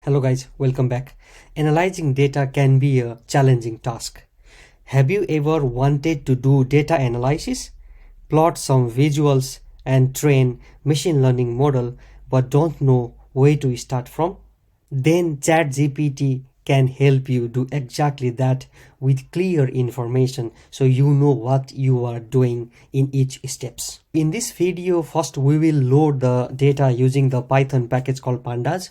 Hello guys, welcome back. Analyzing data can be a challenging task. Have you ever wanted to do data analysis, plot some visuals and train machine learning model but don't know where to start from? Then ChatGPT can help you do exactly that with clear information so you know what you are doing in each steps. In this video, first we will load the data using the Python package called pandas,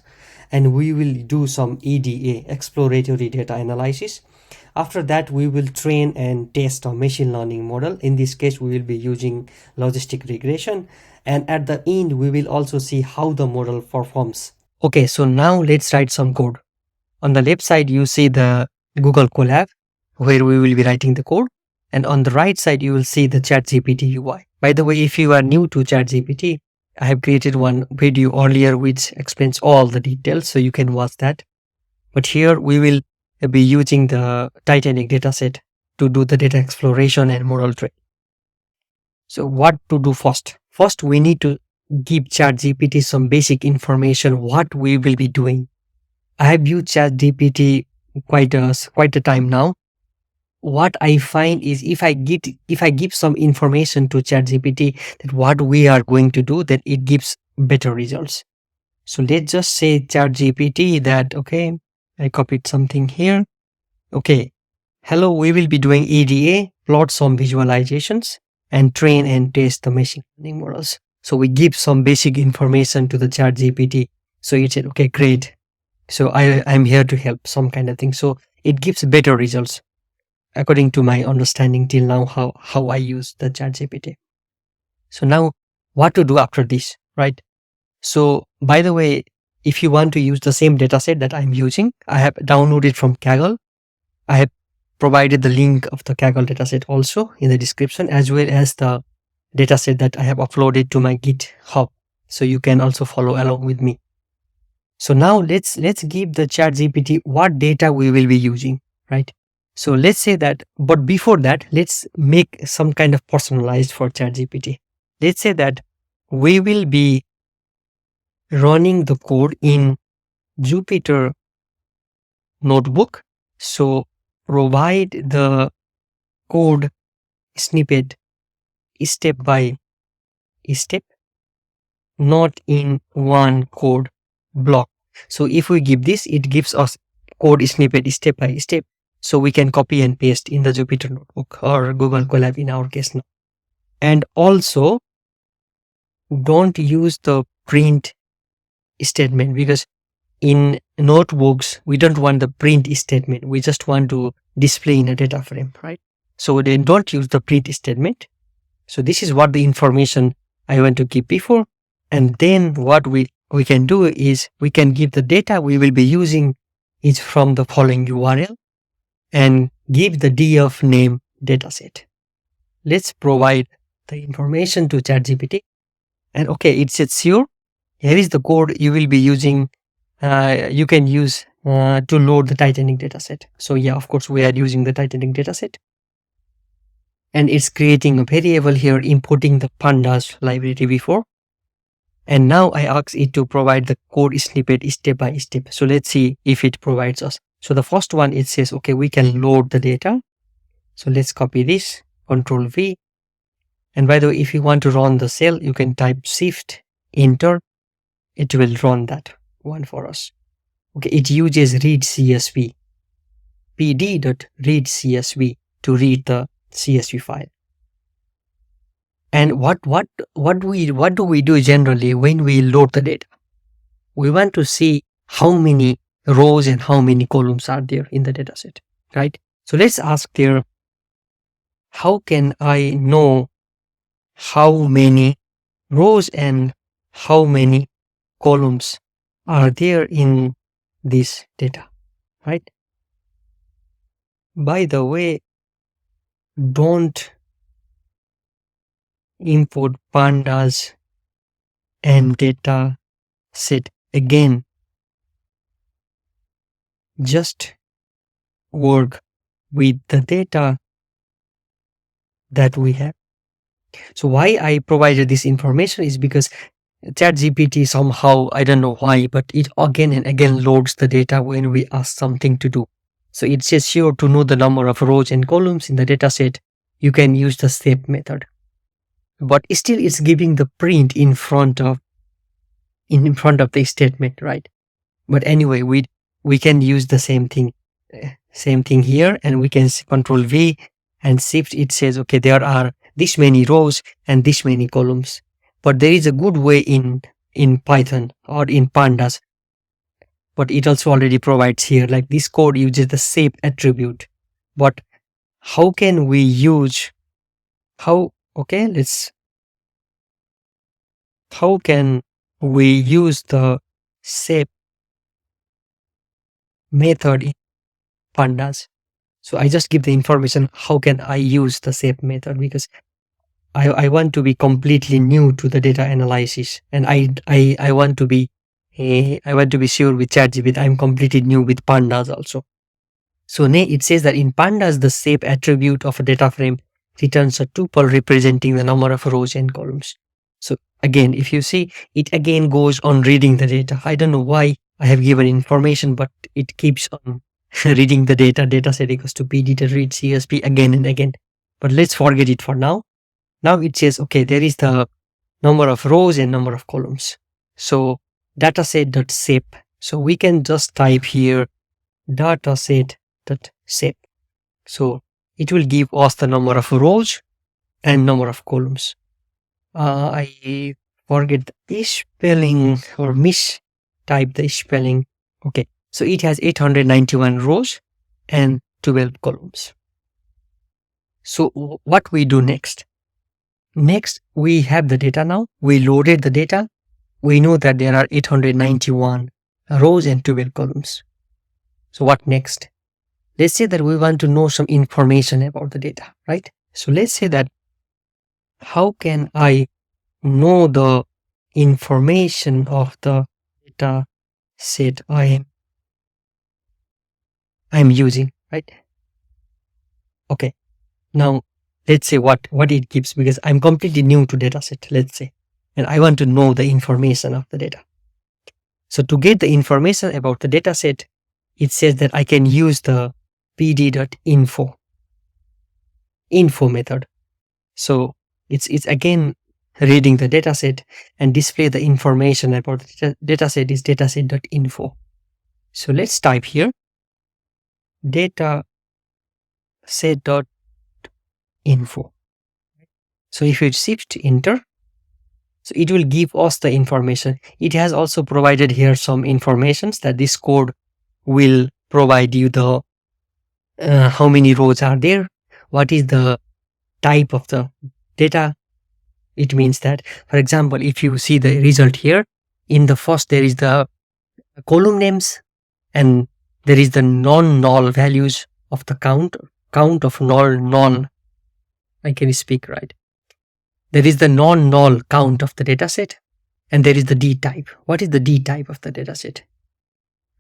and we will do some EDA, exploratory data analysis. After that, we will train and test a machine learning model. In this case, we will be using logistic regression, and at the end we will also see how the model performs. Okay, so now let's write some code. On the left side, you see the Google Colab, where we will be writing the code. And on the right side, you will see the ChatGPT UI. By the way, if you are new to ChatGPT, I have created one video earlier which explains all the details, so you can watch that. But here we will be using the Titanic dataset to do the data exploration and model training. So what to do first? First, we need to give ChatGPT some basic information what we will be doing. I have used ChatGPT quite a time now. What I find is if I give some information to ChatGPT that what we are going to do, then it gives better results. So let's just say ChatGPT that, okay, I copied something here. Okay, hello, we will be doing EDA, plot some visualizations, and train and test the machine learning models. So we give some basic information to the ChatGPT. So it said, okay, great. So I'm here to help, some kind of thing. So it gives better results according to my understanding till now how I use the ChatGPT. So now what to do after this, right? So by the way, if you want to use the same dataset that I'm using, I have downloaded from Kaggle. I have provided the link of the Kaggle dataset also in the description, as well as the dataset that I have uploaded to my GitHub. So you can also follow along with me. So now let's give the ChatGPT what data we will be using, right? So let's say that, but before that, let's make some kind of personalized for ChatGPT. Let's say that we will be running the code in Jupyter notebook. So provide the code snippet step by step, not in one code block. So if we give this, it gives us code snippet step by step. So we can copy and paste in the Jupyter notebook or Google Colab in our case now. And also don't use the print statement, because in notebooks, we don't want the print statement. We just want to display in a data frame, right? So then don't use the print statement. So this is what the information I want to keep before. And then what we can do is we can give the data we will be using is from the following URL and give the df name dataset. Let's provide the information to ChatGPT. And okay, it says sure. Here is the code you will be using. You can use to load the Titanic dataset. So yeah, of course, we are using the Titanic dataset. And it's creating a variable here, importing the pandas library before. And now I ask it to provide the code snippet step by step. So let's see if it provides us. So the first one, it says, okay, we can load the data. So let's copy this, Control V. And by the way, if you want to run the cell, you can type Shift, Enter. It will run that one for us. Okay, it uses read CSV, pd.read CSV to read the CSV file. And what do we do generally when we load the data? We want to see how many rows and how many columns are there in the dataset, right? So let's ask there, how can I know how many rows and how many columns are there in this data, right? By the way, don't import pandas and data set again. Just work with the data that we have. So why I provided this information is because ChatGPT somehow, I don't know why, but it again and again loads the data when we ask something to do. So it says here to know the number of rows and columns in the data set, you can use the SAVE method. But still it's giving the print in front of the statement, right? But anyway, we can use the same thing here, and we can control V and shift. It says, okay, there are this many rows and this many columns. But there is a good way in Python or in pandas, but it also already provides here, like this code uses the shape attribute. But how can we use, how can we use the shape method in pandas? So I just give the information, how can I use the shape method, because I want to be completely new to the data analysis, and I want to be sure with ChatGPT I'm completely new with pandas also. So it says that in pandas the shape attribute of a data frame returns a tuple representing the number of rows and columns. So again, if you see, it again goes on reading the data. I don't know why I have given information, but it keeps on reading the data set equals to PD to read CSP again and again. But let's forget it for now. Now it says, okay, there is the number of rows and number of columns. So dataset.shape. So we can just type here dataset.shape. So it will give us the number of rows and number of columns. I forget the spelling or mistype the spelling. Okay, so it has 891 rows and 12 columns. So what we do next? Next, we have the data now. We loaded the data. We know that there are 891 rows and 12 columns. So what next? Let's say that we want to know some information about the data, right? So let's say that, how can I know the information of the data set I am using, right? Okay, now let's say what it gives, because I'm completely new to dataset, let's say, and I want to know the information of the data. So to get the information about the dataset, it says that I can use the pd.info method. So it's again reading the dataset and display the information about the dataset is dataset.info. So let's type here dataset.info. So if you shift enter, so it will give us the information. It has also provided here some informations that this code will provide you the how many rows are there, what is the type of the data. It means that, for example, if you see the result here, in the first there is the column names, and there is the non-null values of the count of null. I can speak right. There is the non-null count of the dataset, and there is the D type. What is the D type of the dataset?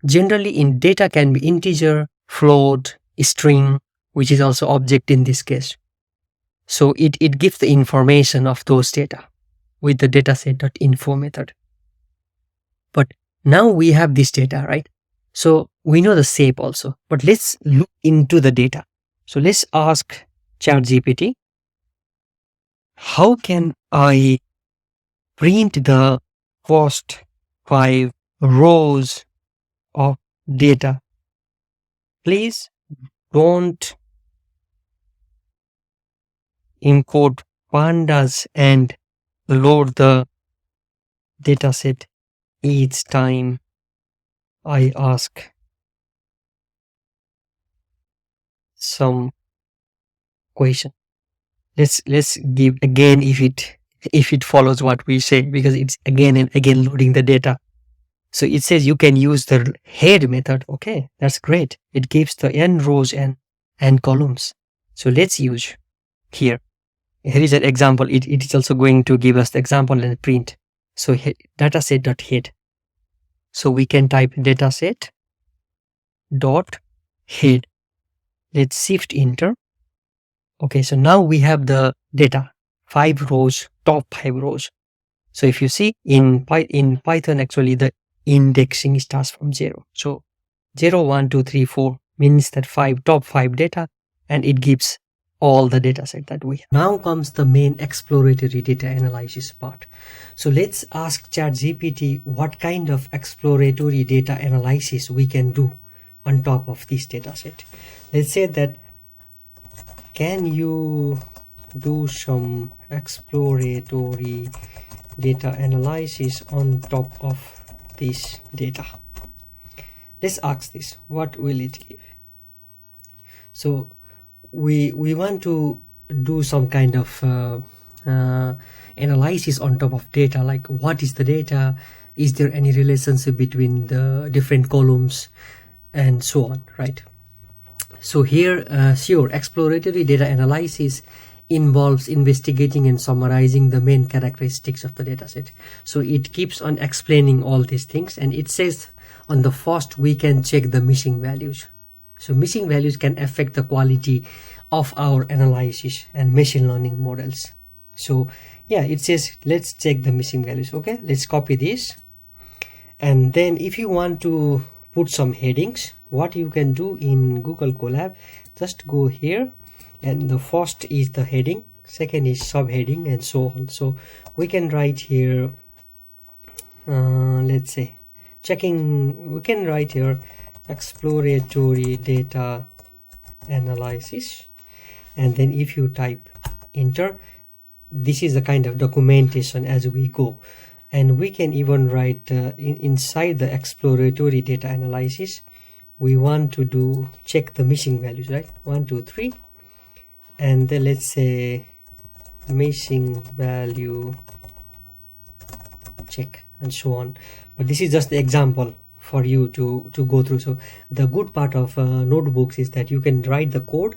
Generally, in data can be integer, float, string, which is also object in this case. So it gives the information of those data with the dataset.info method. But now we have this data, right? So we know the shape also, but let's look into the data. So let's ask ChatGPT, how can I print the first 5 rows of data? Please don't import pandas and load the dataset each time I ask some question. Let's give again if it follows what we say, because it's again and again loading the data. So it says you can use the head method. Okay, that's great. It gives the n rows and columns. So let's use here. Here is an example. It is also going to give us the example and print. So dataset.head. So we can type dataset.head. Let's shift enter. Okay, so now we have the data, 5 rows, top 5 rows. So if you see in Python, actually the indexing starts from 0. So 0, 1, 2, 3, 4 means that top 5 data, and it gives all the data set that we have. Now comes the main exploratory data analysis part. So let's ask ChatGPT what kind of exploratory data analysis we can do on top of this data set. Let's say that, can you do some exploratory data analysis on top of this data? Let's ask this. What will it give? So we want to do some kind of analysis on top of data, like what is the data, is there any relationship between the different columns, and so on, right? So here, sure, exploratory data analysis involves investigating and summarizing the main characteristics of the dataset. So it keeps on explaining all these things, and it says on the first we can check the missing values. So missing values can affect the quality of our analysis and machine learning models. So yeah, it says let's check the missing values. Okay, let's copy this, and then if you want to put some headings, what you can do in Google Colab, just go here, and the first is the heading, second is subheading, and so on. So we can write here, let's say we can write here exploratory data analysis, and then if you type enter, this is the kind of documentation as we go. And we can even write inside the exploratory data analysis, we want to check the missing values, right? 1, 2, 3, and then let's say missing value check, and so on. But this is just the example for you to go through. So the good part of notebooks is that you can write the code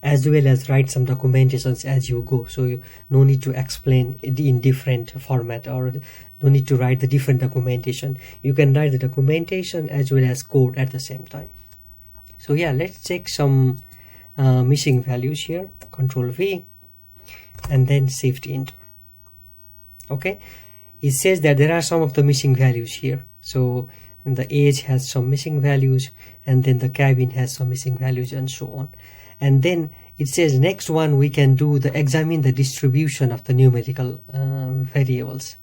as well as write some documentations as you go. So no need to explain it in different format, or no need to write the different documentation. You can write the documentation as well as code at the same time. So yeah, let's check some missing values here. Control V, and then shift enter. Okay, it says that there are some of the missing values here. So the age has some missing values, and then the cabin has some missing values, and so on. And then it says next one we can do examine the distribution of the numerical variables.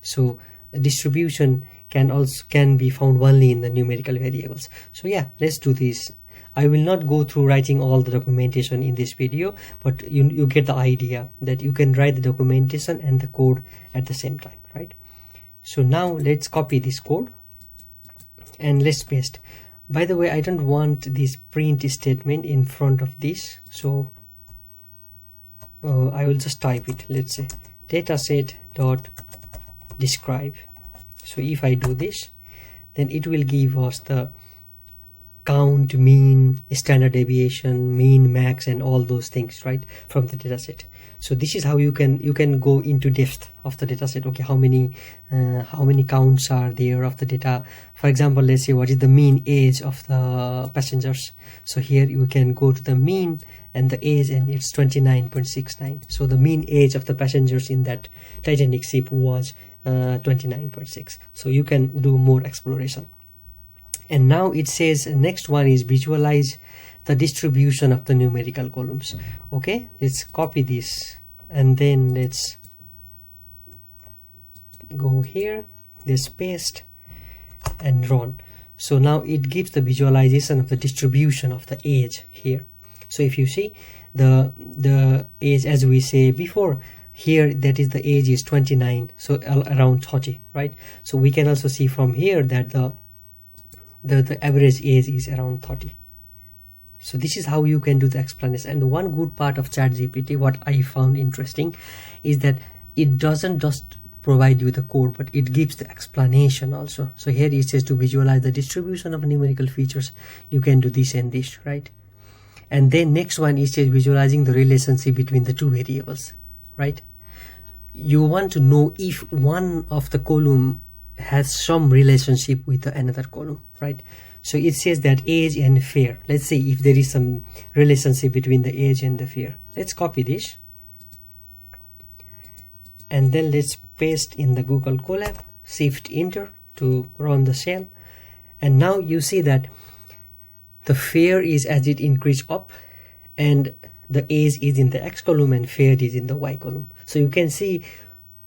So the distribution can be found only in the numerical variables. So yeah, let's do this. I will not go through writing all the documentation in this video, but you get the idea that you can write the documentation and the code at the same time, right? So now let's copy this code and let's paste. By the way, I don't want this print statement in front of this, so I will just type it. Let's say dataset dot describe. So if I do this, then it will give us the count, mean, standard deviation, mean, max, and all those things, right, from the dataset. So this is how you can go into depth of the dataset. Okay, how many counts are there of the data? For example, let's say what is the mean age of the passengers. So here you can go to the mean and the age, and it's 29.69. So the mean age of the passengers in that Titanic ship was 29.6. So you can do more exploration. And now it says next one is visualize the distribution of the numerical columns. Okay, let's copy this, and then let's go here, let's paste and run. So now it gives the visualization of the distribution of the age here. So if you see the age, as we say before, here that is the age is 29, so around 30, right? So we can also see from here that the average age is around 30. So this is how you can do the explanation. And the one good part of ChatGPT, what I found interesting, is that it doesn't just provide you the code, but it gives the explanation also. So here it says to visualize the distribution of numerical features, you can do this and this, right? And then next one is says visualizing the relationship between the two variables, right? You want to know if one of the column has some relationship with another column, right? So it says that age and fare. Let's say if there is some relationship between the age and the fare. Let's copy this, and then let's paste in the Google Colab, shift enter to run the cell, and now you see that the fare is as it increase up, and the age is in the X column and fare is in the Y column. So you can see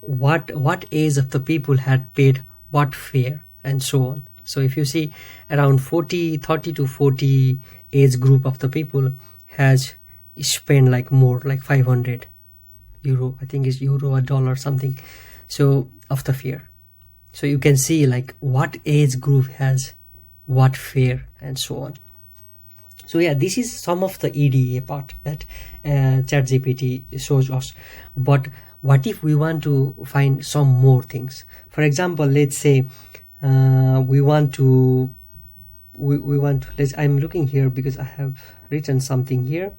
what age of the people had paid what fare and so on. So if you see around 30 to 40 age group of the people has spent like more, like 500 euro, I think it's euro or dollar something, so of the fare. So you can see like what age group has what fare and so on. So yeah, this is some of the EDA part that ChatGPT shows us. But what if we want to find some more things? For example, let's say we want to I'm looking here because I have written something here.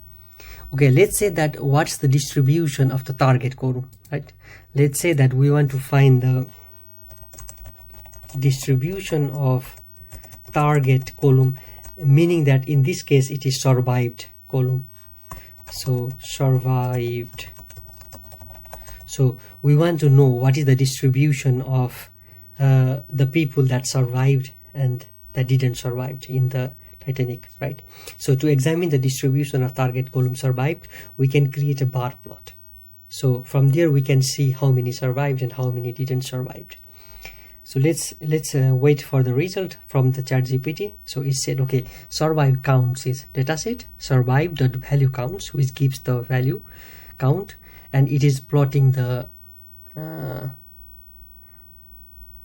Okay, let's say that what's the distribution of the target column, right? Let's say that we want to find the distribution of target column, meaning that in this case it is survived column. So survived. So we want to know what is the distribution of the people that survived and that didn't survive in the Titanic, right? So to examine the distribution of target column survived, we can create a bar plot. So from there we can see how many survived and how many didn't survive. So let's wait for the result from the ChatGPT. So it said, okay, survive counts is dataset survive.value counts, which gives the value count, and it is plotting the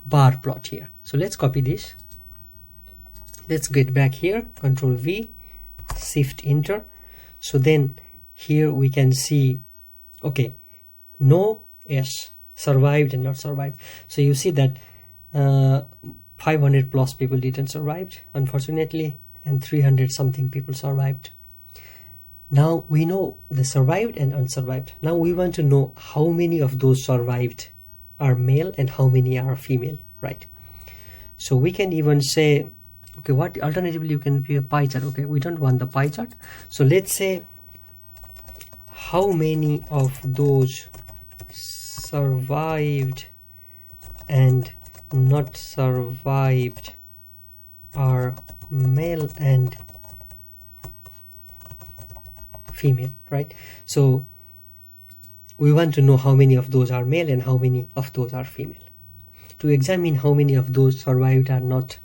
bar plot here. So let's copy this. Let's get back here, Control V, shift enter. So then here we can see, okay, no, yes, survived and not survived. So you see that 500 plus people didn't survive, unfortunately, and 300 something people survived. Now we know the survived and unsurvived. Now we want to know how many of those survived are male and how many are female, right? So we can even say, okay, what alternatively you can be a pie chart. Okay, we don't want the pie chart. So let's say how many of those survived and not survived are male and female, right? So we want to know how many of those are male and how many of those are female. To examine how many of those survived are not,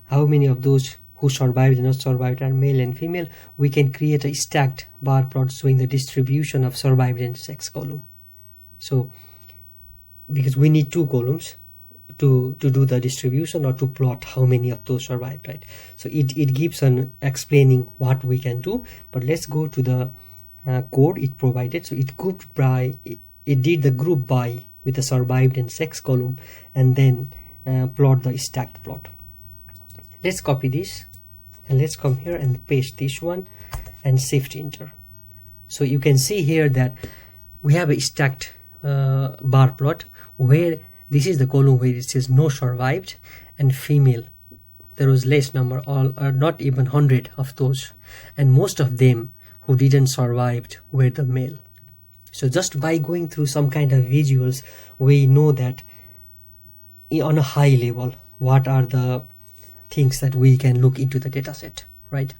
how many of those who survived and not survived are male and female, we can create a stacked bar plot showing the distribution of survived and sex column. So because we need two columns to do the distribution or to plot how many of those survived, right? So it gives an explaining what we can do. But let's go to the code it provided. So it grouped by, it did the group by with the survived and sex column, and then plot the stacked plot. Let's copy this and let's come here and paste this one and shift enter. So you can see here that we have a stacked bar plot where this is the column where it says no survived and female. There was less number, or not even 100 of those, and most of them who didn't survive were the male. So just by going through some kind of visuals, we know that on a high level what are the things that we can look into the dataset, right?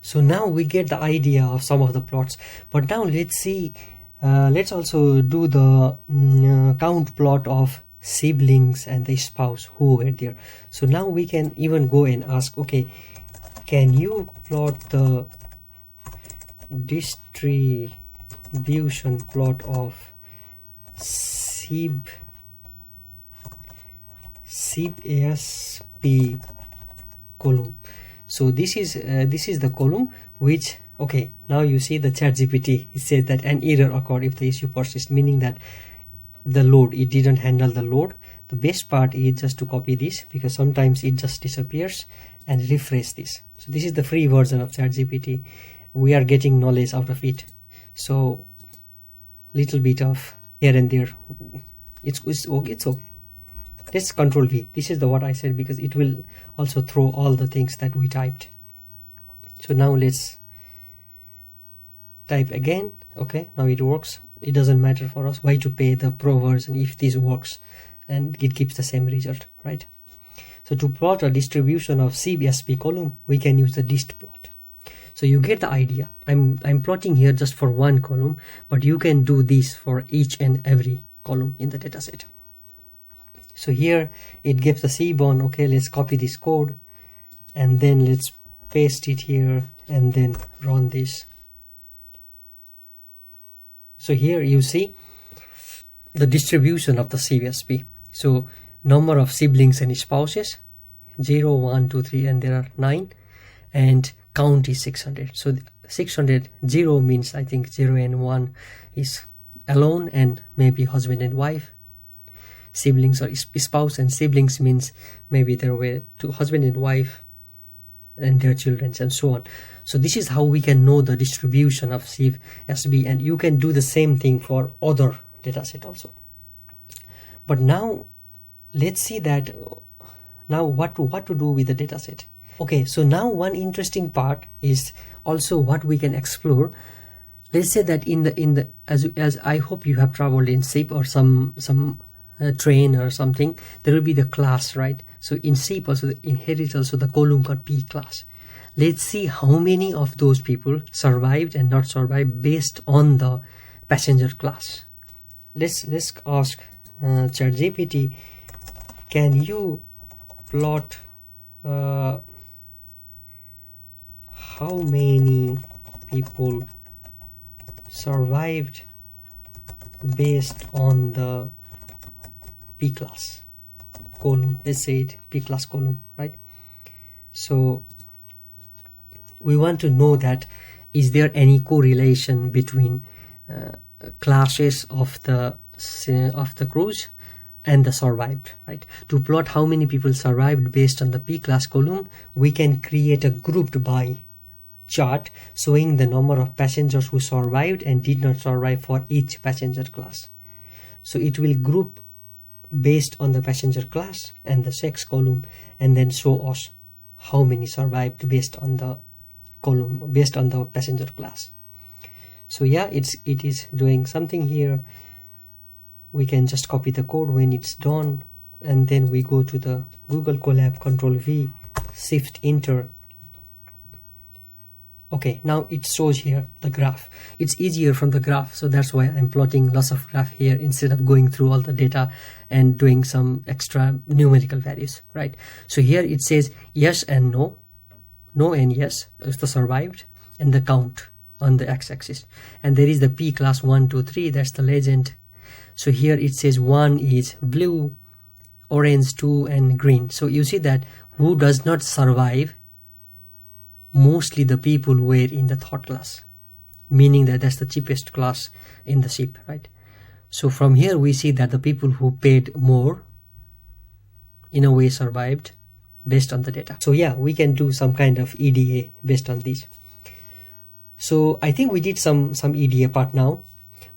So now we get the idea of some of the plots, but now let's see, let's also do the count plot of siblings and the spouse who were there. So now we can even go and ask, okay, can you plot the distribution plot of ASP column? So this is the column which, okay, now you see the ChatGPT, it says that an error occurred if the issue persists, meaning that the load, it didn't handle the load. The best part is just to copy this, because sometimes it just disappears, and refresh this. So this is the free version of ChatGPT. We are getting knowledge out of it, so little bit of here and there, it's okay. Let's Control V. This is the what I said, because it will also throw all the things that we typed. So now let's type again. Okay, now it works. it doesn't matter for us. Why to pay the pro version if this works and it gives the same result, right? So to plot a distribution of CSP column, we can use the dist plot. So you get the idea. I'm plotting here just for one column, but you can do this for each and every column in the dataset. So here it gives the seaborn. Okay, let's copy this code and then let's paste it here and then run this. So here you see the distribution of the CSP. So number of siblings and spouses, 0, 1, 2, 3, and there are 9, and count is 600. So 600, 0 means I think 0 and 1 is alone and maybe husband and wife. Siblings or spouse and siblings means maybe there were two husband and wife and their children and so on. So this is how we can know the distribution of CSP, and you can do the same thing for other dataset also. But now let's see that now what to do with the dataset. Okay, so now one interesting part is also what we can explore. Let's say that in the as I hope you have traveled in SIP or some train or something, there will be the class, right? So in SIP also inherits also the column called P class. Let's see how many of those people survived and not survived based on the passenger class. Let's ask ChatGPT, can you plot how many people survived based on the P class column? Let's say it P class column, right? So we want to know that is there any correlation between classes of the crews and the survived, right? To plot how many people survived based on the P class column, we can create a grouped by chart showing the number of passengers who survived and did not survive for each passenger class. So it will group based on the passenger class and the sex column, and then show us how many survived based on the column, based on the passenger class. So yeah, it is doing something here. We can just copy the code when it's done, and then we go to the Google Colab, Control V, Shift Enter. Okay, now it shows here the graph. It's easier from the graph, so that's why I'm plotting lots of graph here instead of going through all the data and doing some extra numerical values, right? So here it says yes and no, no and yes is the survived, and the count on the x-axis. And there is the P class 1, 2, 3, that's the legend. So here it says 1 is blue, orange 2, and green. So you see that who does not survive, mostly the people were in the third class, meaning that that's the cheapest class in the ship, right? So from here we see that the people who paid more in a way survived based on the data. So yeah, we can do some kind of EDA based on this. So I think we did some EDA part now,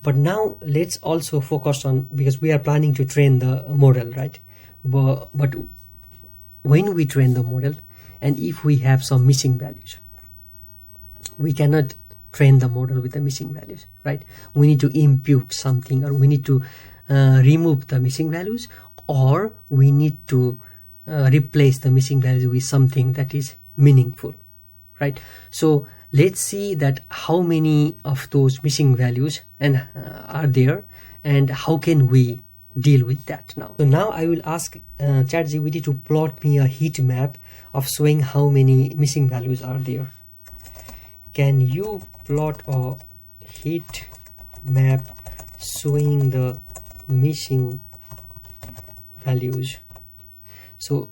but now let's also focus on, because we are planning to train the model, right? But when we train the model, and if we have some missing values, we cannot train the model with the missing values, right? We need to impute something, or we need to remove the missing values, or we need to replace the missing values with something that is meaningful, right? So let's see that how many of those missing values and are there, and how can we deal with that now. So now I will ask ChatGPT to plot me a heat map of showing how many missing values are there. Can you plot a heat map showing the missing values? So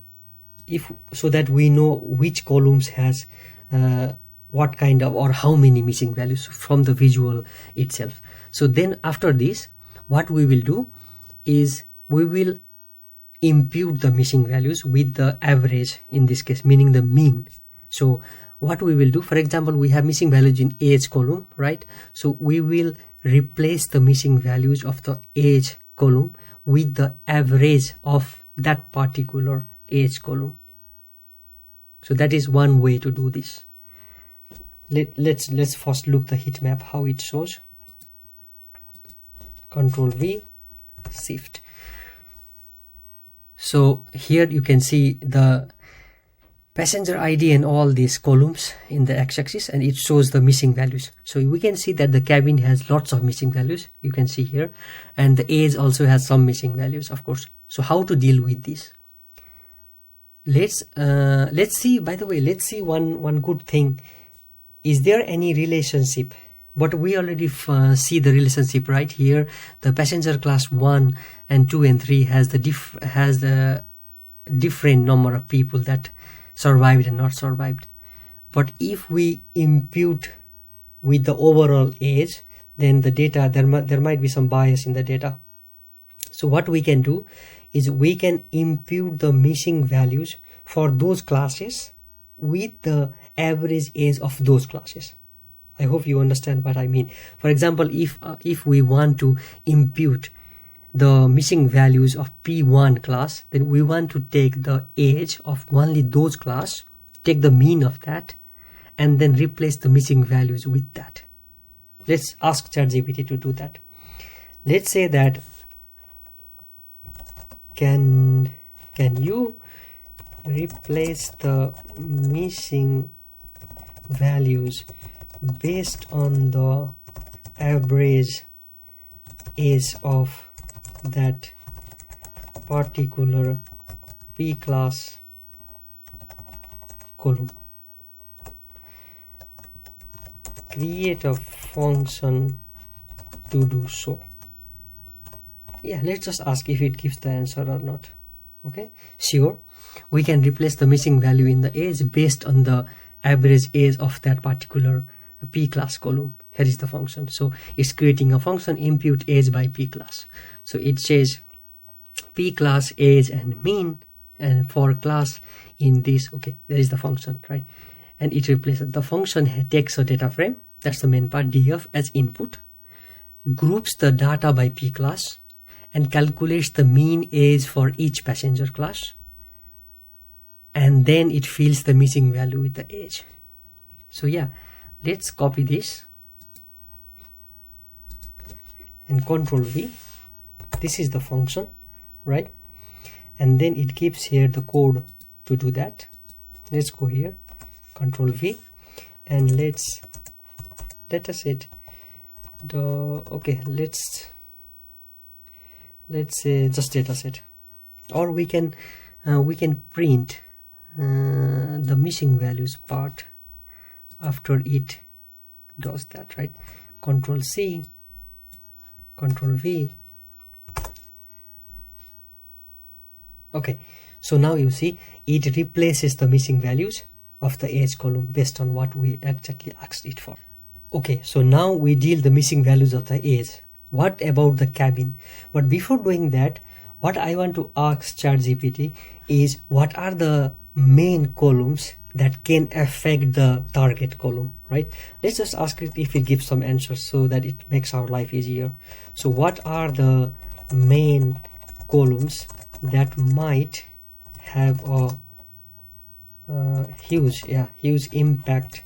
that we know which columns has what kind of or how many missing values from the visual itself. So then after this, what we will do is we will impute the missing values with the average, in this case meaning the mean. So what we will do, for example, we have missing values in age column, right? So we will replace the missing values of the age column with the average of that particular age column. So that is one way to do this. Let's first look the heat map, how it shows. Control V, shift. So here you can see the passenger ID and all these columns in the x-axis, and it shows the missing values. So we can see that the cabin has lots of missing values, you can see here, and the age also has some missing values, of course. So how to deal with this? Let's see, by the way, let's see one good thing. Is there any relationship? But we already see the relationship right here. The passenger class 1 and 2 and 3 has the different number of people that survived and not survived. But if we impute with the overall age, then the data, there might be some bias in the data. So what we can do is we can impute the missing values for those classes with the average age of those classes. I hope you understand what I mean. For example, if we want to impute the missing values of P1 class, then we want to take the age of only those class, take the mean of that, and then replace the missing values with that. Let's ask ChatGPT to do that. Let's say that can you replace the missing values based on the average age of that particular P class column. Create a function to do so. Yeah, let's just ask if it gives the answer or not. Okay, sure, we can replace the missing value in the age based on the average age of that particular P class column. Here is the function. So it's creating a function impute age by P class. So it says P class age and mean, and for class in this, okay, there is the function, right? And it replaces, the function takes a data frame, that's the main part, df, as input, groups the data by P class, and calculates the mean age for each passenger class, and then it fills the missing value with the age. So yeah, let's copy this and Control V. This is the function, right? And then it gives here the code to do that. Let's go here, Control V, and let's dataset the, okay, let's say just dataset, or we can print the missing values part after it does that, right? Control C, Control V. Okay, so now you see it replaces the missing values of the age column based on what we exactly asked it for. Okay, so now we deal the missing values of the age. What about the cabin? But before doing that, what I want to ask ChatGPT is, what are the main columns that can affect the target column, right? Let's just ask it if it gives some answers so that it makes our life easier. So what are the main columns that might have a huge impact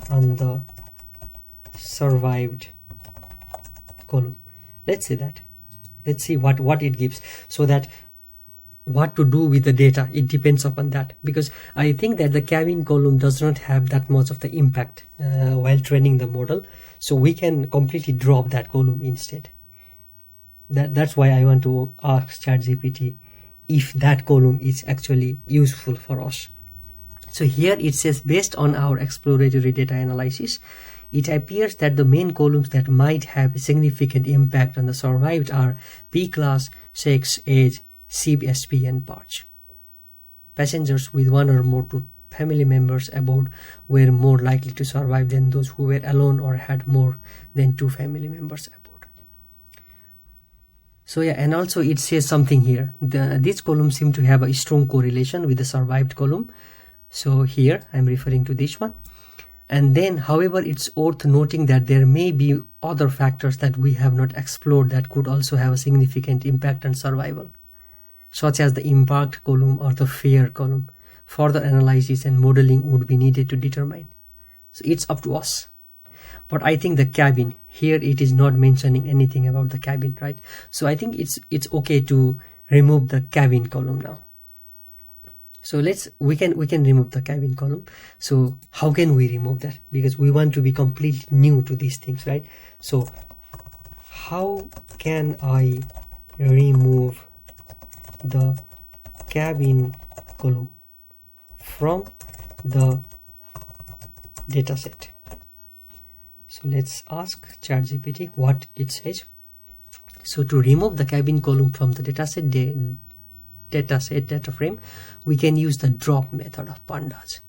on the survived column? Let's say that. Let's see what it gives, so that what to do with the data, it depends upon that, because I think that the cabin column does not have that much of the impact while training the model, so we can completely drop that column instead. That's why I want to ask ChatGPT if that column is actually useful for us. So here it says, based on our exploratory data analysis, it appears that the main columns that might have a significant impact on the survived are P class, sex, age, SIB, SP, and parts. Passengers with one or more two family members aboard were more likely to survive than those who were alone or had more than two family members aboard. So yeah, and also it says something here. These columns seem to have a strong correlation with the survived column. So here I'm referring to this one. And then, however, it's worth noting that there may be other factors that we have not explored that could also have a significant impact on survival, such as the embarked column or the fare column. Further analysis and modeling would be needed to determine. So it's up to us. but I think the cabin here, it is not mentioning anything about the cabin, right? So I think it's okay to remove the cabin column now. So we can remove the cabin column. So how can we remove that? Because we want to be completely new to these things, right? So how can I remove the cabin column from the dataset? So let's ask ChatGPT what it says. So to remove the cabin column from the data frame, we can use the drop method of pandas.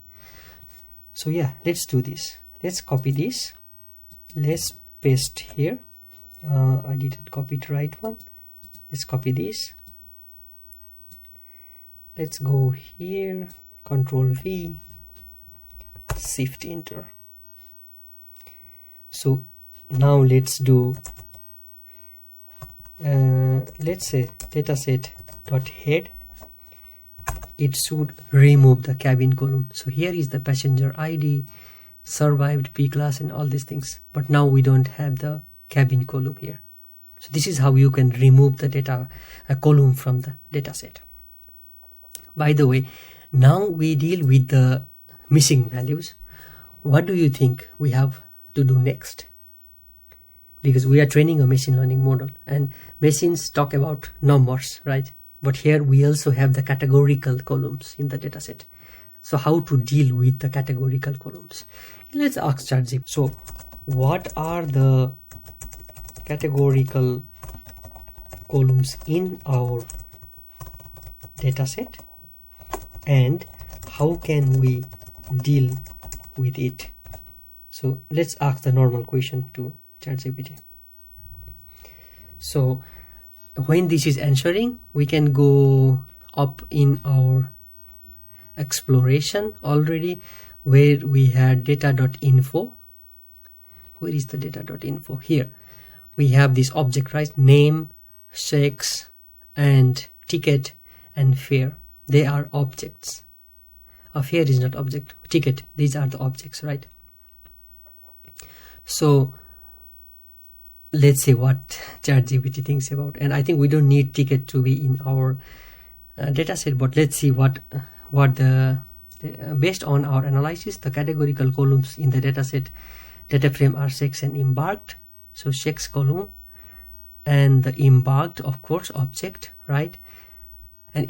So yeah, let's do this. Let's copy this. Let's paste here. I didn't copy the right one. Let's copy this. Let's go here, Control V, Shift Enter. So now let's do, let's say dataset.head. It should remove the cabin column. So here is the passenger ID, survived, P class, and all these things. But now we don't have the cabin column here. So this is how you can remove the data column from the dataset. By the way, now we deal with the missing values. What do you think we have to do next? Because we are training a machine learning model, and machines talk about numbers, right? But here we also have the categorical columns in the dataset. So how to deal with the categorical columns? Let's ask ChatGPT. So what are the categorical columns in our dataset, and how can we deal with it? So let's ask the normal question to ChatGPT. So when this is answering, we can go up in our exploration already, where we had data.info. Where is the data.info? Here we have this object, right? Name, sex, and ticket and fare. They are objects. A fare is not object. Ticket, these are the objects, right? So let's see what ChatGPT thinks about. And I think we don't need ticket to be in our dataset, but let's see what the based on our analysis, the categorical columns in the dataset data frame are sex and embarked. So sex column, and the embarked, of course, object, right? And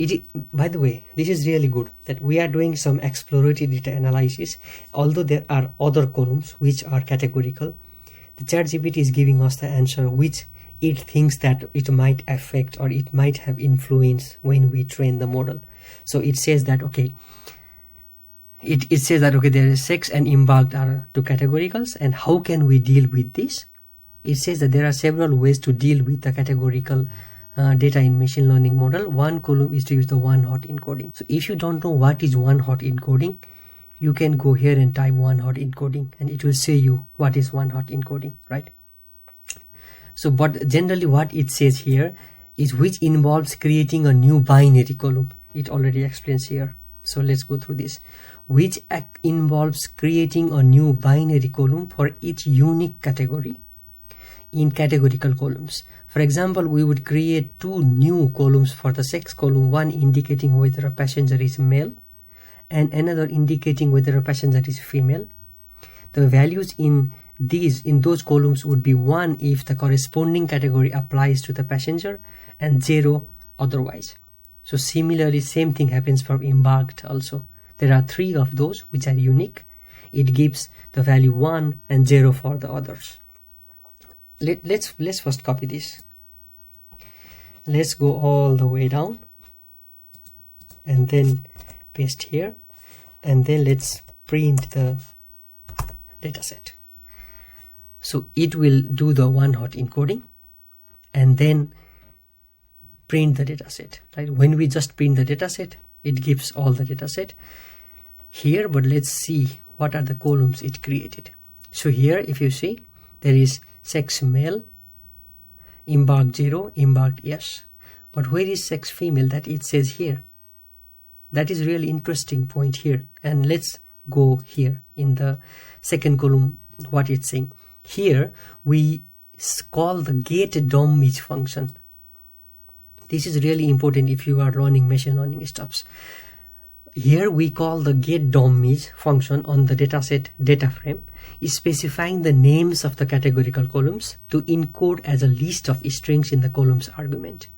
by the way, this is really good that we are doing some exploratory data analysis. Although there are other columns which are categorical, the ChatGPT is giving us the answer which it thinks that it might affect or it might have influence when we train the model. So it says that, okay, it says that, okay, there is sex and embarked are two categoricals, and how can we deal with this? It says that there are several ways to deal with the categorical data in machine learning model. One column is to use the one-hot encoding. So if you don't know what is one-hot encoding, you can go here and type one-hot encoding, and it will say you what is one-hot encoding, right? So, but generally what it says here is which involves creating a new binary column. It already explains here. So let's go through this. Which involves creating a new binary column for each unique category in categorical columns. For example, we would create two new columns for the sex column, one indicating whether a passenger is male and another indicating whether a passenger is female. The values in those columns would be 1 if the corresponding category applies to the passenger and 0 otherwise. So similarly, same thing happens for embarked also. There are 3 of those which are unique. It gives the value 1 and 0 for the others. Let's first copy this. Let's go all the way down and then paste here, and then let's print the dataset. So it will do the one-hot encoding and then print the dataset, right? When we just print the dataset, it gives all the dataset here, but let's see what are the columns it created. So here, if you see, there is sex male, embarked 0, embarked yes. But where is sex female that it says here? That is really interesting point here. And let's go here in the second column, what it's saying. Here we call the get_DOM_image function. This is really important if you are learning machine learning stuffs. Here we call the get_DOM_image function on the dataset data frame, is specifying the names of the categorical columns to encode as a list of strings in the columns argument.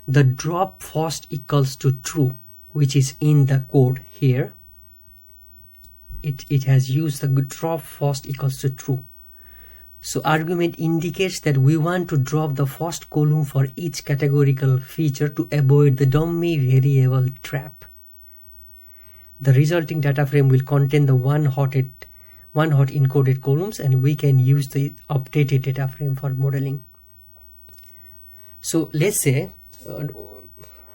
The drop first equals to true, which is in the code here. It has used the drop first equals to true. So argument indicates that we want to drop the first column for each categorical feature to avoid the dummy variable trap. The resulting data frame will contain the one hot encoded columns, and we can use the updated data frame for modeling. So let's say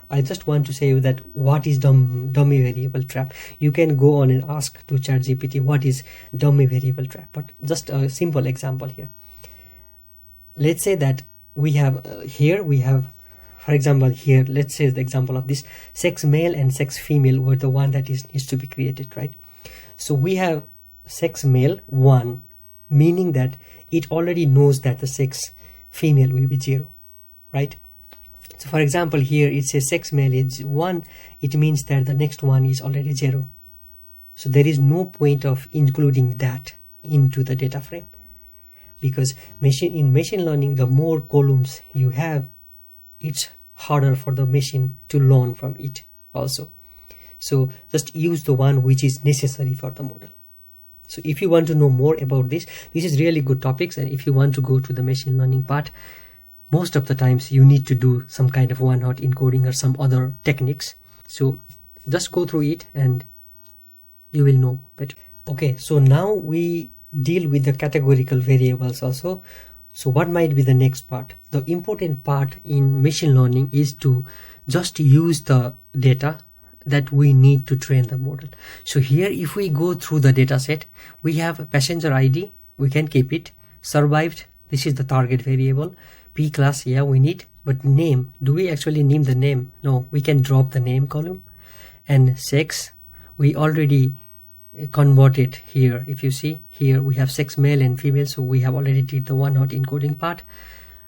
I just want to say that what is dummy variable trap. You can go on and ask to ChatGPT what is dummy variable trap, but just a simple example here. Let's say that we have for example here, let's say the example of this sex male and sex female were the one that needs to be created, right? So we have sex male 1, meaning that it already knows that the sex female will be 0, right? So for example here it says sex male is 1, it means that the next one is already 0. So there is no point of including that into the data frame, because in machine learning, the more columns you have, it's harder for the machine to learn from it also. So just use the one which is necessary for the model. So if you want to know more about this is really good topics, and if you want to go to the machine learning part, most of the times you need to do some kind of one-hot encoding or some other techniques. So just go through it and you will know better. Okay, so now we deal with the categorical variables also. So what might be the next part? The important part in machine learning is to just use the data that we need to train the model. So here if we go through the data set, we have passenger ID, we can keep it. Survived, this is the target variable. P class, yeah, we need, but name, do we actually name the name? No, we can drop the name column. And sex, we already converted here. If you see here, we have sex male and female, so we have already did the one-hot encoding part.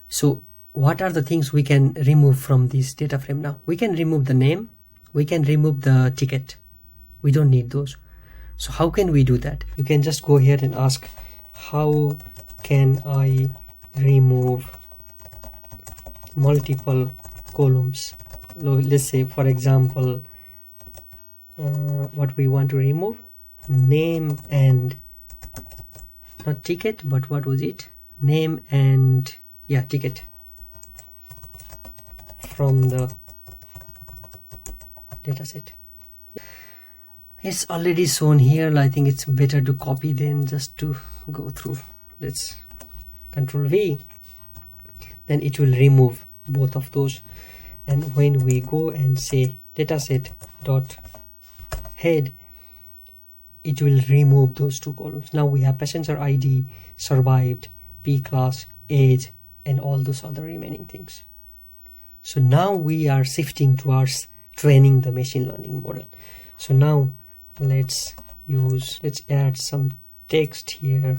So what are the things we can remove from this data frame now? We can remove the name, we can remove the ticket. We don't need those. So how can we do that? You can just go ahead and ask, how can I remove multiple columns? Let's say for example what we want to remove, name and not ticket, but what was it, name and ticket from the dataset. It's already shown here. I think it's better to copy than just to go through. Let's Control V, then it will remove both of those. And when we go and say dataset dot head, it will remove those two columns. Now we have passenger ID, survived, P class, age, and all those other remaining things. So now we are shifting towards training the machine learning model. So now let's add some text here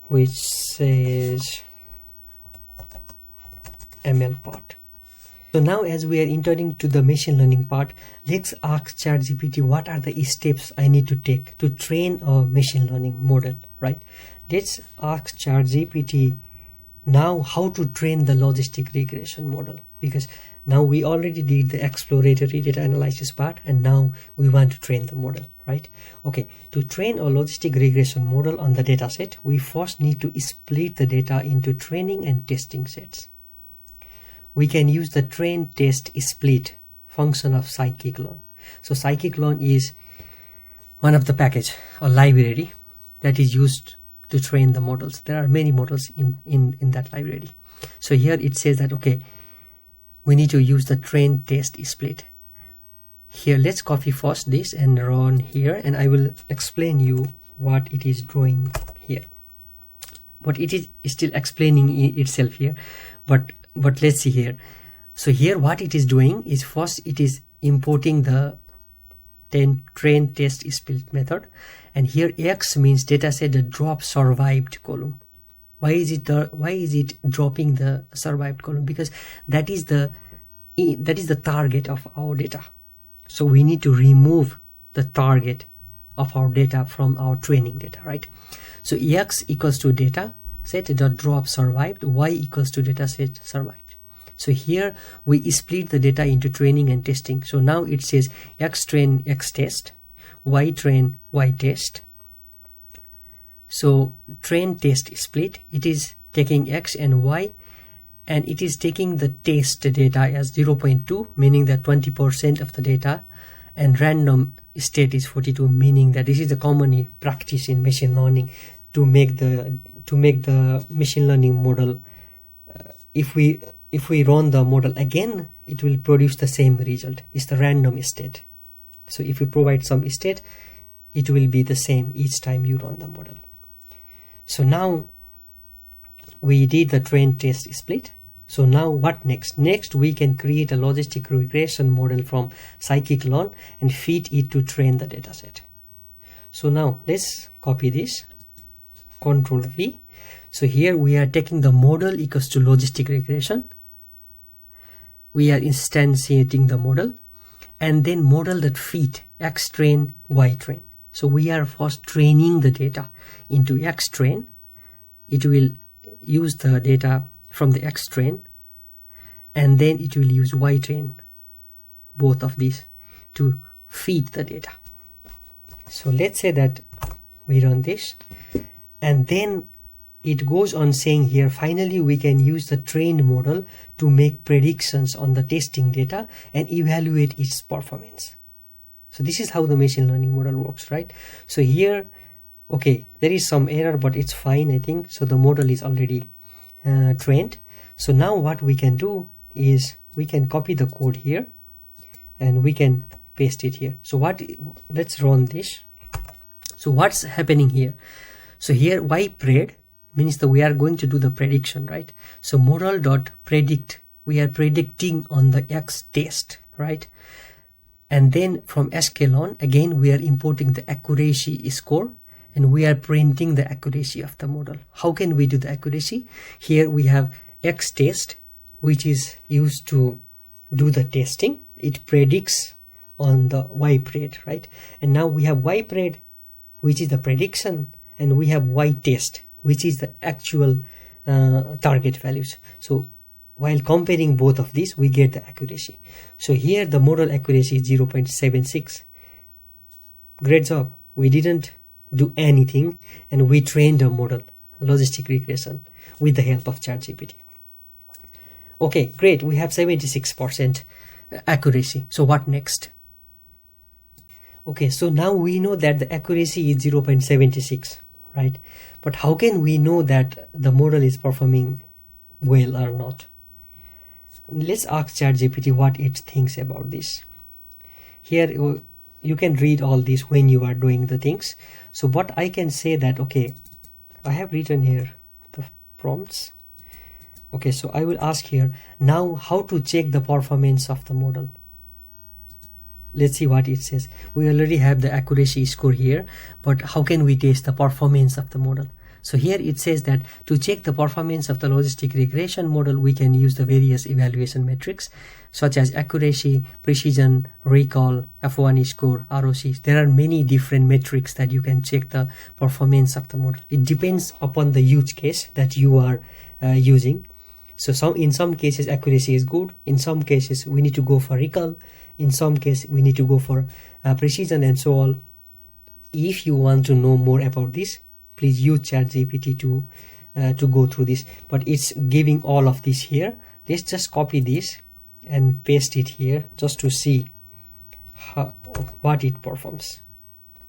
which says ML part. So now as we are entering to the machine learning part, let's ask ChatGPT what are the steps I need to take to train a machine learning model, right? Let's ask ChatGPT now how to train the logistic regression model, because now we already did the exploratory data analysis part and now we want to train the model, right? Okay, to train a logistic regression model on the data set, we first need to split the data into training and testing sets. We can use the train test split function of scikit-learn. So scikit-learn is one of the package or library that is used to train the models. There are many models in that library. So here it says that, okay, we need to use the train test split. Here, let's copy first this and run here, and I will explain you what it is drawing here. But it is still explaining itself here. But let's see here. So here what it is doing is first it is importing the train test split method, and here X means dataset the drop survived column. Why is it dropping the survived column? Because that is the target of our data. So we need to remove the target of our data from our training data, right? So x equals to data set dot drop survived, y equals to data set survived. So here we split the data into training and testing. So now it says x train x test, y train y test. So train test split, it is taking x and y, and it is taking the test data as 0.2, meaning that 20% of the data, and random state is 42, meaning that this is the common practice in machine learning to make the machine learning model. If we run the model again, it will produce the same result. It's the random state. So if you provide some state, it will be the same each time you run the model. So now we did the train test split. So now what next? Next we can create a logistic regression model from scikit-learn and feed it to train the dataset. So now let's copy this, Control V. So here we are taking the model equals to logistic regression. We are instantiating the model, and then model that feed x train y train. So we are first training the data into x train. It will use the data from the x train, and then it will use y train, both of these, to feed the data. So let's say that we run this, and then it goes on saying here, finally we can use the trained model to make predictions on the testing data and evaluate its performance. So this is how the machine learning model works, right? So here, okay, there is some error, but it's fine, I think. So the model is already trained. So now what we can do is we can copy the code here and we can paste it here. So let's run this. So what's happening here? So here ypred means that we are going to do the prediction, right? So model.predict, we are predicting on the x test, right? And then from sklearn, again we are importing the accuracy score, and we are printing the accuracy of the model. How can we do the accuracy? Here we have x test, which is used to do the testing. It predicts on the ypred, right? And now we have ypred, which is the prediction, and we have y test, which is the actual target values. So while comparing both of these, we get the accuracy. So here the model accuracy is 0.76. Great job. We didn't do anything, and we trained a model, logistic regression, with the help of ChatGPT. Okay, great. We have 76% accuracy. So what next? Okay, so now we know that the accuracy is 0.76, right? But how can we know that the model is performing well or not? Let's ask ChatGPT what it thinks about this. Here you can read all this when you are doing the things. So what I can say that, okay, I have written here the prompts. Okay, so I will ask here now how to check the performance of the model. Let's see what it says. We already have the accuracy score here, but how can we test the performance of the model? So here it says that to check the performance of the logistic regression model, we can use the various evaluation metrics such as accuracy, precision, recall, F1 score, ROC. There are many different metrics that you can check the performance of the model. It depends upon the use case that you are using. So in some cases accuracy is good, in some cases we need to go for recall, in some cases we need to go for precision, and so on. If you want to know more about this, please use ChatGPT to go through this, but it's giving all of this here. Let's just copy this and paste it here just to see what it performs.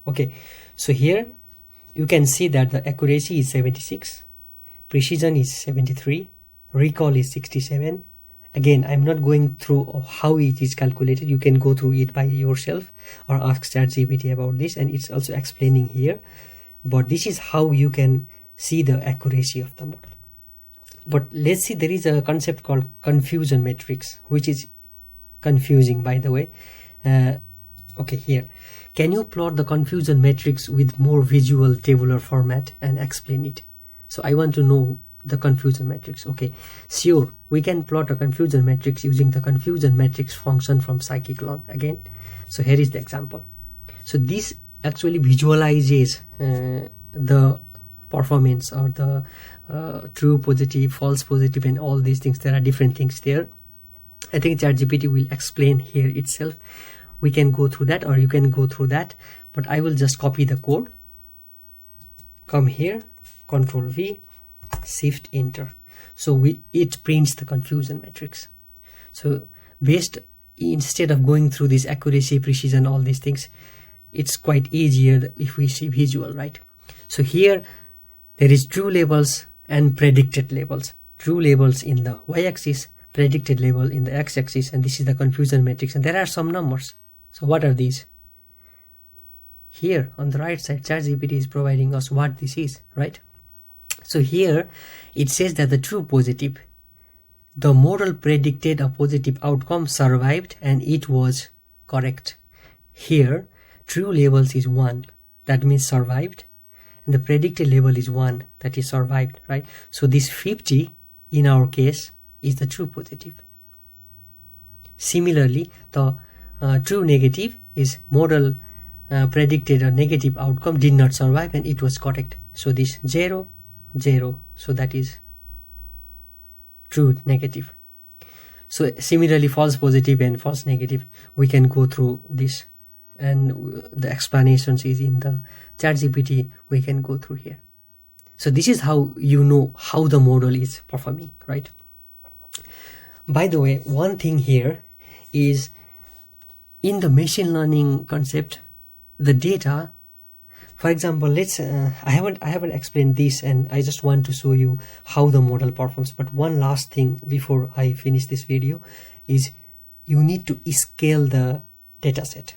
Okay, so here you can see that the accuracy is 76, precision is 73, recall is 67. Again, I'm not going through how it is calculated. You can go through it by yourself or ask ChatGPT about this, and it's also explaining here. But this is how you can see the accuracy of the model. But let's see, there is a concept called confusion matrix, which is confusing, by the way. Okay, here. Can you plot the confusion matrix with more visual tabular format and explain it? So I want to know the confusion matrix. Okay, sure, we can plot a confusion matrix using the confusion matrix function from scikit-learn again. So here is the example. So this actually visualizes the performance, or the true positive, false positive, and all these things. There are different things there. I think ChatGPT will explain here itself. We can go through that, or you can go through that, but I will just copy the code, come here, Control V, Shift Enter. So it prints the confusion matrix. So instead of going through this accuracy, precision, all these things, it's quite easier if we see visual, right? So here there is true labels and predicted labels. True labels in the y-axis, predicted label in the x-axis, and this is the confusion matrix, and there are some numbers. So what are these? Here on the right side, ChatGPT is providing us what this is, right? So here it says that the true positive, the model predicted a positive outcome, survived, and it was correct. Here true labels is 1, that means survived, and the predicted label is 1, that is survived, right? So this 50 in our case is the true positive. Similarly, the true negative is model predicted a negative outcome, did not survive, and it was correct. So this 0, 0, so that is true negative. So similarly, false positive and false negative, we can go through this, and the explanations is in the ChatGPT. We can go through here. So this is how you know how the model is performing, right? By the way, one thing here is, in the machine learning concept, the data, for example, let's I haven't explained this, and I just want to show you how the model performs. But one last thing before I finish this video is, you need to scale the data set.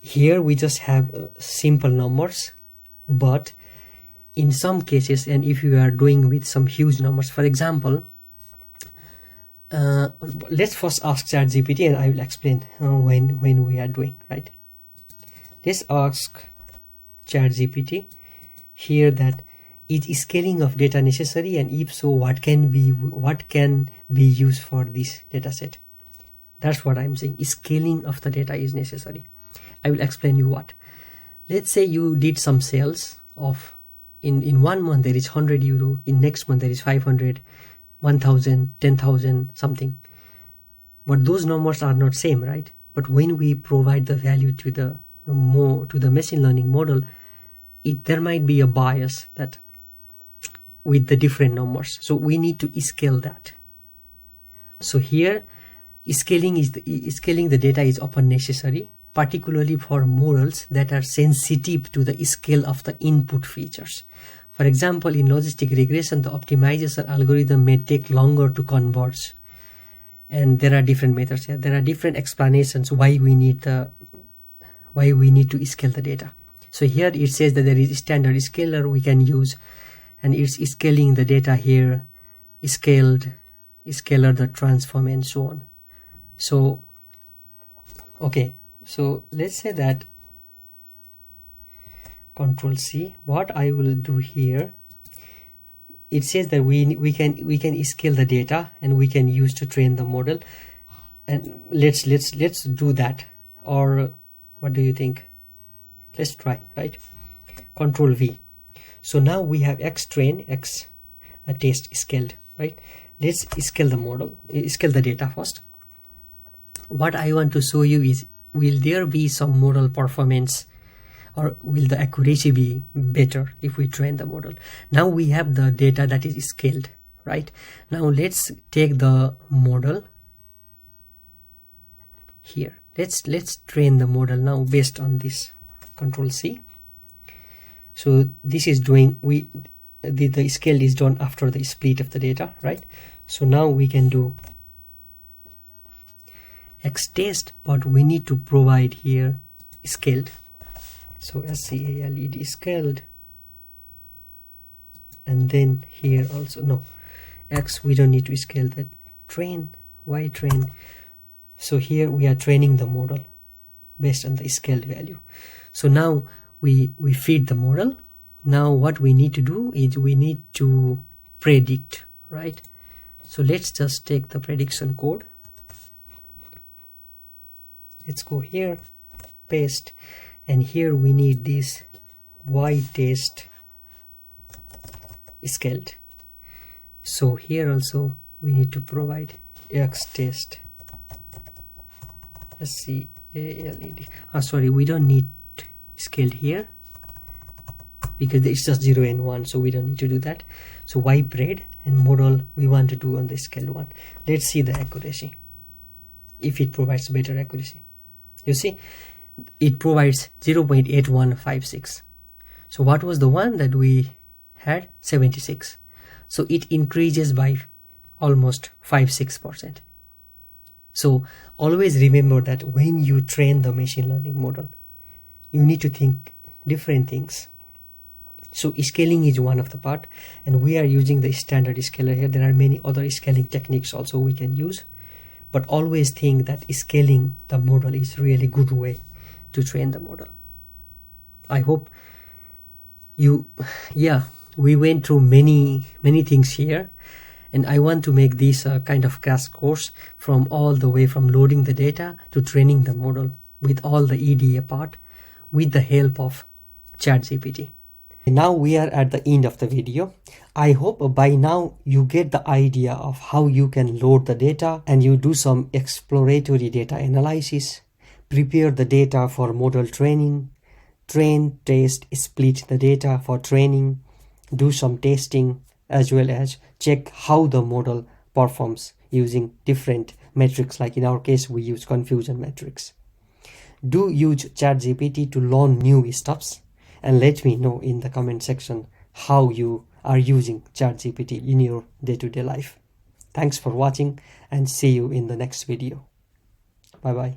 Here we just have simple numbers, but in some cases, and if you are doing with some huge numbers, for example, let's first ask ChatGPT, and I will explain when we are doing, right? Let's ask ChatGPT here that, is scaling of data necessary, and if so, what can be used for this data set? That's what I'm saying. Scaling of the data is necessary. I will explain you what. Let's say you did some sales of, in 1 month there is 100 euro, in next month there is 500, 1000, 10,000, something. But those numbers are not same, right? But when we provide the value to the machine learning model, there might be a bias that with the different numbers. So we need to scale that. So here scaling the data is often necessary, particularly for models that are sensitive to the scale of the input features. For example, in logistic regression, the optimization algorithm may take longer to converge, and there are different methods here. There are different explanations why we need to scale the data. So here it says that there is a standard scaler we can use, and it's scaling the data here, scalar, the transform, and so on. So okay, so let's say that Control C. What I will do here, it says that we can scale the data, and we can use to train the model, and let's do that. Or what do you think? Let's try, right? Control V. So now we have X train, X test scaled, right? Let's scale the model, scale the data first. What I want to show you is, will there be some model performance, or will the accuracy be better if we train the model? Now we have the data that is scaled, right? Now let's take the model here. Let's train the model now based on this. Control C. So this is doing, the scale is done after the split of the data, right? So now we can do X test, but we need to provide here scaled. So SCALED scaled, and then here also, no, X, we don't need to scale that. Train, Y train. So here we are training the model based on the scaled value. So now we feed the model, Now what we need to do is we need to predict, right? So let's just take the prediction code. Let's go here, paste, and here we need this y test scaled. So here also we need to provide x test. SCALED. Sorry, we don't need scaled here because it's just 0 and 1, so we don't need to do that. So y pred and model we want to do on the scaled one. Let's see the accuracy, if it provides better accuracy. You see, it provides 0.8156. So what was the one that we had? 76. So it increases by almost 5-6%. So always remember that when you train the machine learning model, you need to think different things. So scaling is one of the part, and we are using the standard scaler here. There are many other scaling techniques also we can use, but always think that scaling the model is really good way to train the model. I hope you, we went through many things here, and I want to make this a kind of crash course from all the way from loading the data to training the model with all the EDA part with the help of ChatGPT. Now we are at the end of the video. I hope by now you get the idea of how you can load the data and you do some exploratory data analysis, prepare the data for model training, train, test, split the data for training, do some testing, as well as check how the model performs using different metrics. Like in our case, we use confusion metrics. Do use ChatGPT to learn new stuffs, and let me know in the comment section how you are using ChatGPT in your day-to-day life. Thanks for watching, and see you in the next video. Bye bye.